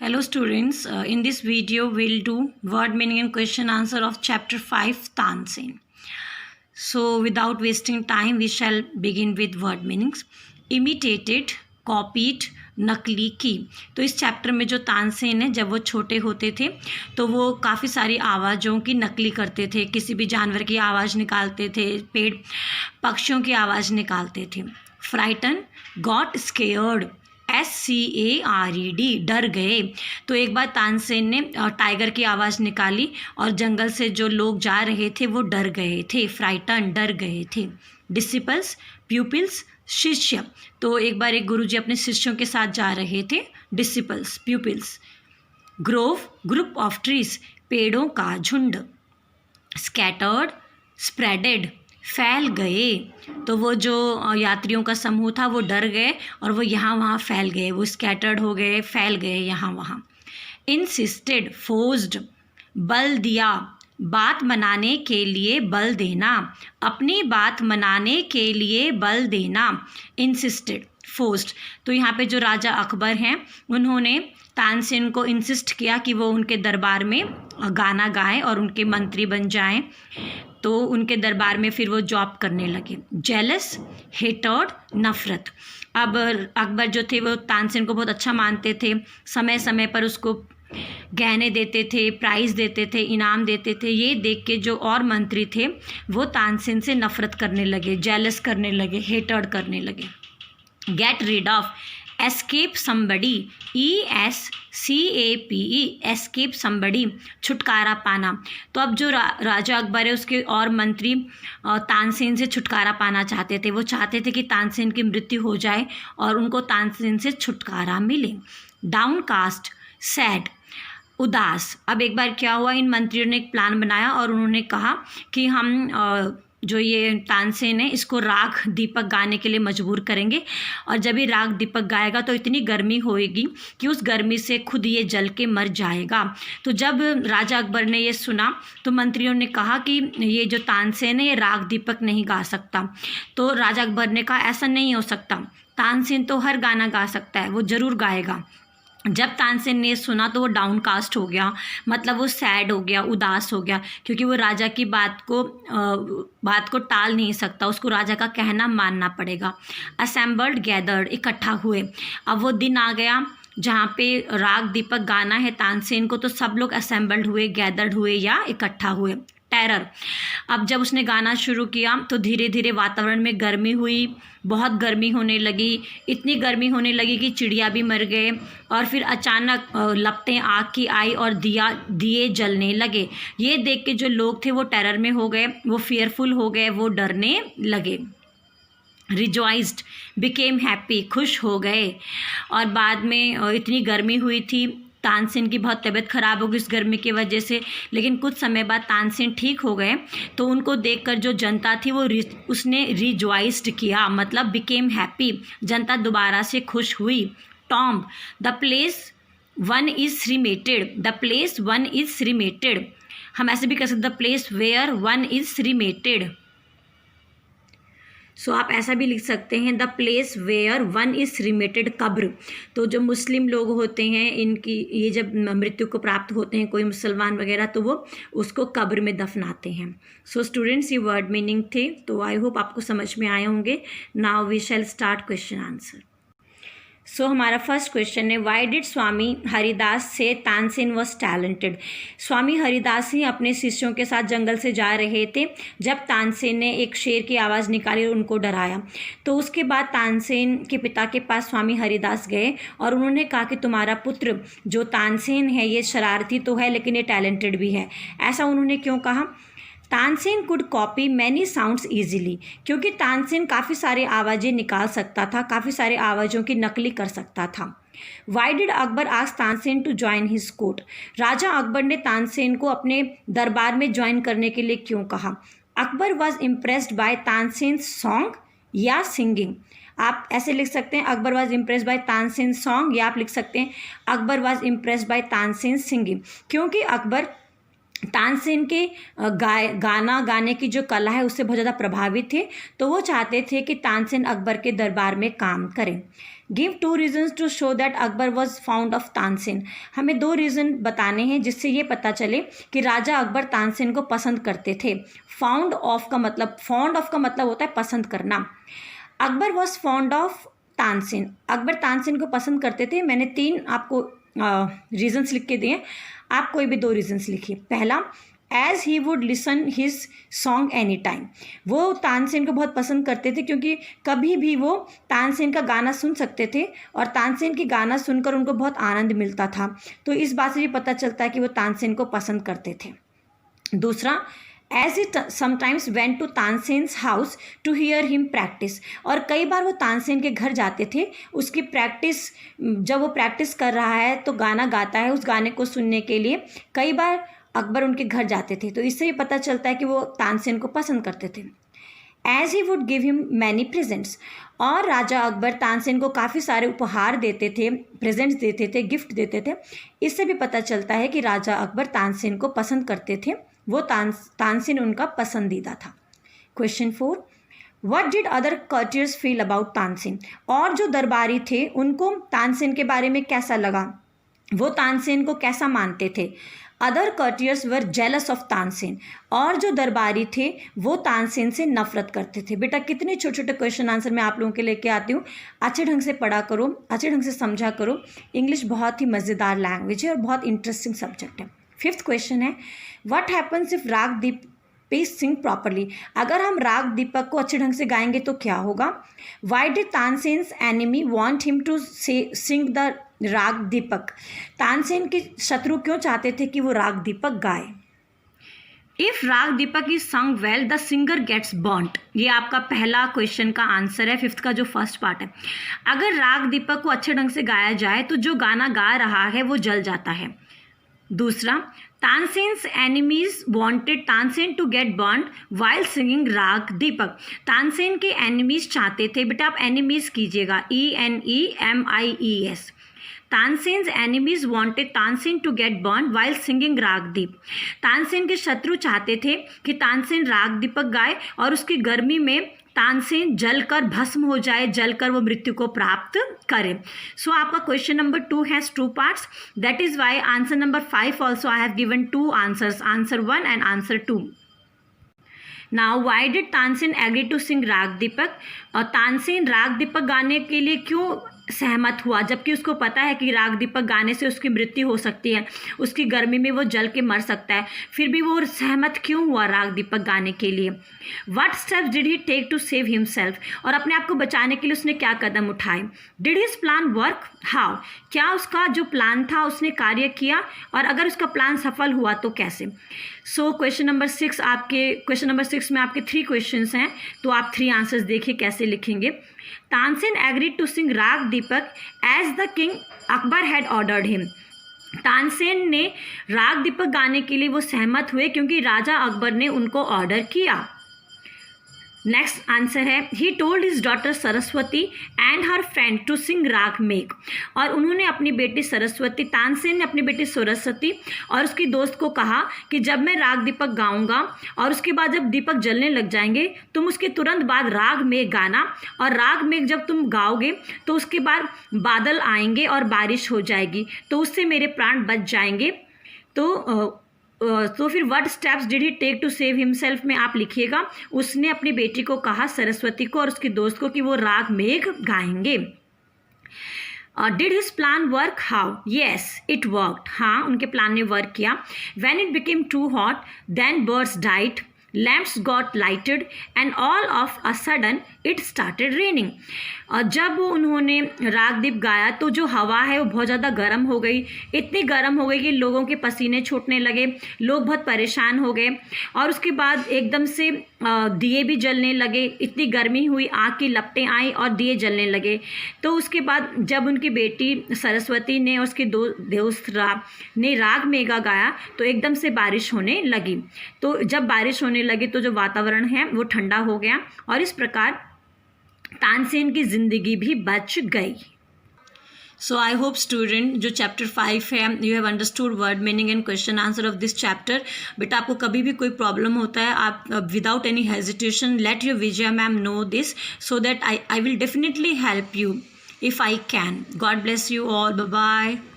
Hello students, in this video we'll do word meaning and question answer of chapter 5 Tansen. So without wasting time we shall begin with word meanings. Imitated, copied, नकली की। तो इस chapter में जो तानसेन है जब वो छोटे होते थे तो वो काफ़ी सारी आवाज़ों की नकली करते थे। किसी भी जानवर की आवाज़ निकालते थे, पेड़ पक्षियों की आवाज़ निकालते थे। फ्राइटन, गॉट स्केयर्ड, SCARED, डर गए। तो एक बार तानसेन ने टाइगर की आवाज़ निकाली और जंगल से जो लोग जा रहे थे वो डर गए थे। फ्राइटन, डर गए थे। डिसिपल्स, प्यूपिल्स, शिष्य। तो एक बार एक गुरुजी अपने शिष्यों के साथ जा रहे थे। Disciples, pupils. Grove, group of trees, पेड़ों का झुंड। स्कैटर्ड, स्प्रेडेड, फैल गए। तो वो जो यात्रियों का समूह था वो डर गए और वो यहाँ वहाँ फैल गए। वो स्कैटर्ड हो गए, फैल गए यहाँ वहाँ। इंसिस्टेड, फोर्स्ड, बल दिया, बात मनाने के लिए बल देना, अपनी बात मनाने के लिए बल देना। Insisted, forced. तो यहाँ पे जो राजा अकबर हैं उन्होंने तानसेन को इंसिस्ट किया कि वो उनके दरबार में गाना गाएं और उनके मंत्री बन जाएं। तो उनके दरबार में फिर वो जॉब करने लगे। जेलस, हेटर्ड, नफरत। अब अकबर जो थे वो तानसेन को बहुत अच्छा मानते थे, समय समय पर उसको गहने देते थे, प्राइज़ देते थे, इनाम देते थे। ये देख के जो और मंत्री थे वो तानसेन से नफरत करने लगे, जेलस करने लगे, हेटर्ड करने लगे। Get rid of, escape somebody, ESCAPE, escape somebody, छुटकारा पाना। तो अब जो राजा अकबर है उसके और मंत्री तानसेन से छुटकारा पाना चाहते थे। वो चाहते थे कि तानसेन की मृत्यु हो जाए और उनको तानसेन से छुटकारा मिले। डाउनकास्ट, सैड, उदास। अब एक बार क्या हुआ, इन मंत्रियों ने एक प्लान बनाया और उन्होंने कहा कि हम जो ये तानसेन है इसको राग दीपक गाने के लिए मजबूर करेंगे और जब ये राग दीपक गाएगा तो इतनी गर्मी होएगी कि उस गर्मी से खुद ये जल के मर जाएगा। तो जब राजा अकबर ने ये सुना तो मंत्रियों ने कहा कि ये जो तानसेन है ये राग दीपक नहीं गा सकता। तो राजा अकबर ने कहा ऐसा नहीं हो सकता, तानसेन तो हर गाना गा सकता है, वो ज़रूर गाएगा। जब तानसेन ने सुना तो वो डाउनकास्ट हो गया, मतलब वो सैड हो गया, उदास हो गया, क्योंकि वो राजा की बात को टाल नहीं सकता, उसको राजा का कहना मानना पड़ेगा। असेंबल्ड, गैदर्ड, इकट्ठा हुए। अब वो दिन आ गया जहाँ पे राग दीपक गाना है तानसेन को, तो सब लोग असेंबल्ड हुए, गैदर्ड हुए या इकट्ठा हुए। टेरर, अब जब उसने गाना शुरू किया तो धीरे धीरे वातावरण में गर्मी हुई, बहुत गर्मी होने लगी, इतनी गर्मी होने लगी कि चिड़िया भी मर गए और फिर अचानक लपटें आग की आई और दिए जलने लगे। ये देख के जो लोग थे वो टेरर में हो गए, वो फियरफुल हो गए, वो डरने लगे। रिजॉइस्ड, बिकेम हैप्पी, खुश हो गए। और बाद में इतनी गर्मी हुई थी, तानसेन की बहुत तबीयत ख़राब हो गई इस गर्मी की वजह से, लेकिन कुछ समय बाद तानसेन ठीक हो गए। तो उनको देखकर जो जनता थी वो उसने रिजॉइस्ड किया, मतलब बिकेम हैप्पी, जनता दोबारा से खुश हुई। Tomb, the place one is remitted, the place one is remitted. हम ऐसे भी कह सकते the place where one is remitted. So आप ऐसा भी लिख सकते हैं the place where one is remitted, कब्र। तो जो मुस्लिम लोग होते हैं इनकी ये जब मृत्यु को प्राप्त होते हैं, कोई मुसलमान वगैरह, तो वो उसको कब्र में दफनाते हैं। सो स्टूडेंट्स, ये वर्ड मीनिंग थे, तो आई होप आपको समझ में आए होंगे। Now we shall start question answer. So हमारा फर्स्ट क्वेश्चन है, वाई डिड स्वामी हरिदास से तानसेन वॉज टैलेंटेड। स्वामी हरिदास ही अपने शिष्यों के साथ जंगल से जा रहे थे जब तानसेन ने एक शेर की आवाज़ निकाली और उनको डराया। तो उसके बाद तानसेन के पिता के पास स्वामी हरिदास गए और उन्होंने कहा कि तुम्हारा पुत्र जो तानसेन है ये शरारती तो है लेकिन ये टैलेंटेड भी है। ऐसा उन्होंने क्यों कहा? Tansen could copy many sounds easily, क्योंकि तानसेन काफ़ी सारे आवाज़ें निकाल सकता था, काफ़ी सारे आवाज़ों की नकली कर सकता था। Why did Akbar ask Tansen to join his court. राजा अकबर ने तानसेन को अपने दरबार में ज्वाइन करने के लिए क्यों कहा? Akbar was impressed by Tansen song या सिंगिंग। आप ऐसे लिख सकते हैं Akbar was impressed by Tansen song, या आप लिख सकते हैं Akbar was impressed by Tansen singing, क्योंकि अकबर तानसेन के गाना गाने की जो कला है उससे बहुत ज़्यादा प्रभावित थे। तो वो चाहते थे कि तानसेन अकबर के दरबार में काम करें। Give 2 reasons to show that Akbar was found of Tansen. हमें 2 रीज़न बताने हैं जिससे ये पता चले कि राजा अकबर तानसेन को पसंद करते थे। फाउंड ऑफ का मतलब होता है पसंद करना। Akbar was found of Tansen, Akbar Tansen को पसंद करते थे। मैंने 3 आपको रीजन्स लिख के दिए, आप कोई भी 2 रीजन्स लिखिए। पहला, as he would listen his song any time, वो तानसेन को बहुत पसंद करते थे क्योंकि कभी भी वो तानसेन का गाना सुन सकते थे और तानसेन की गाना सुनकर उनको बहुत आनंद मिलता था। तो इस बात से भी पता चलता है कि वो तानसेन को पसंद करते थे। दूसरा, as it sometimes went to Tansen's house to hear him practice, और कई बार वो तानसेन के घर जाते थे उसकी प्रैक्टिस, जब वो प्रैक्टिस कर रहा है तो गाना गाता है, उस गाने को सुनने के लिए कई बार अकबर उनके घर जाते थे। तो इससे भी पता चलता है कि वो तानसेन को पसंद करते थे। As he would give him many presents, और राजा अकबर तानसेन को काफ़ी सारे उपहार देते थे, प्रेजेंट्स देते थे, गिफ्ट देते थे। इससे भी पता चलता है कि राजा अकबर तानसेन को पसंद करते थे, वो तानसेन उनका पसंदीदा था। Question 4, what did other courtiers feel about Tansen, और जो दरबारी थे उनको तानसेन के बारे में कैसा लगा, वो तानसेन को कैसा मानते थे। Other courtiers were jealous of Tansen, और जो दरबारी थे वो तानसेन से नफरत करते थे। बेटा कितने छोटे छोटे क्वेश्चन आंसर मैं आप लोगों के लेके आती हूँ, अच्छे ढंग से पढ़ा करो, अच्छे ढंग से समझा करो। इंग्लिश बहुत ही मज़ेदार लैंग्वेज है और बहुत इंटरेस्टिंग सब्जेक्ट है। 5th क्वेश्चन है, what happens if raga Deepak Singh properly, अगर हम राग दीपक को अच्छे ढंग से गाएंगे तो क्या होगा। Why did Tansen's enemy want him to sing the raag Deepak, Tansen के शत्रु क्यों चाहते थे कि वो राग दीपक गाए। If raga Deepak is sung well the singer gets burnt, ये आपका पहला क्वेश्चन का आंसर है, 5th का जो फर्स्ट पार्ट है। अगर राग दीपक को अच्छे ढंग से गाया जाए तो जो गाना गा रहा है वो जल जाता है। दूसरा, Tansen's enemies wanted Tansen to get bond while singing raag Deepak, Tansen के एनिमीज चाहते थे, बेटा आप एनिमीज कीजिएगा, ENEMIES। Tansen's enemies wanted Tansen to get bond while singing Ragdeep, Tansen के शत्रु चाहते थे कि तानसेन राग दीपक गाए और उसकी गर्मी में तानसेन जलकर भस्म हो जाए, जलकर वो मृत्यु को प्राप्त करे। सो आपका question number 2 has 2 parts, that is why answer number 5 also I have given 2 answers, answer 1 and answer 2। Now why did Tansen agree to sing राग दीपक, और तानसेन राग दीपक गाने के लिए क्यों सहमत हुआ, जबकि उसको पता है कि राग दीपक गाने से उसकी मृत्यु हो सकती है, उसकी गर्मी में वो जल के मर सकता है, फिर भी वो सहमत क्यों हुआ राग दीपक गाने के लिए। What steps did he take to save himself, और अपने आप को बचाने के लिए उसने क्या कदम उठाए। Did his plan work, how, क्या उसका जो प्लान था उसने कार्य किया, और अगर उसका प्लान सफल हुआ तो कैसे। सो क्वेश्चन नंबर 6 में आपके 3 क्वेश्चंस हैं, तो आप 3 आंसर्स देखिए कैसे लिखेंगे। तानसेन एग्रीड टू सिंग राग Deepak as the king Akbar had ordered him, Tansen ने राग दीपक गाने के लिए वो सहमत हुए क्योंकि राजा अकबर ने उनको ऑर्डर किया। नेक्स्ट आंसर है, he told his daughter Saraswati and her friend to sing raag Megh, और उन्होंने अपनी बेटी सरस्वती, तानसेन ने अपनी बेटी सरस्वती और उसकी दोस्त को कहा कि जब मैं राग दीपक गाऊंगा और उसके बाद जब दीपक जलने लग जाएंगे तुम उसके तुरंत बाद राग मेघ गाना, और राग मेघ जब तुम गाओगे तो उसके बाद बादल आएंगे और बारिश हो जाएगी, तो उससे मेरे प्राण बच जाएंगे। तो फिर what steps did he take to save himself में आप लिखिएगा, उसने अपनी बेटी को कहा, सरस्वती को और उसकी दोस्त को, कि वो राग मेघ गाएंगे। Did his plan work, how, yes it worked, हाँ उनके प्लान ने वर्क किया। When it became too hot then birds died, lamps got lighted and all of a sudden it started raining, और जब उन्होंने रागदीप गाया तो जो हवा है वो बहुत ज़्यादा गर्म हो गई, इतनी गर्म हो गई कि लोगों के पसीने छूटने लगे, लोग बहुत परेशान हो गए, और उसके बाद एकदम से दिए भी जलने लगे, इतनी गर्मी हुई, आग की लपटें आई और दिए जलने लगे। तो उसके बाद जब उनकी बेटी सरस्वती ने और उसके दोस्त ने राग मेघा गाया तो एकदम से बारिश होने लगी। तो जब बारिश होने लगी तो जो वातावरण है वो ठंडा हो गया और इस प्रकार तानसेन की जिंदगी भी बच गई। सो आई होप स्टूडेंट जो चैप्टर 5 है you have understood word meaning and question answer of this chapter. बेटा आपको कभी भी कोई प्रॉब्लम होता है आप without any hesitation let your Vijaya ma'am know this so that I will definitely help you if I can. God bless you all. Bye bye.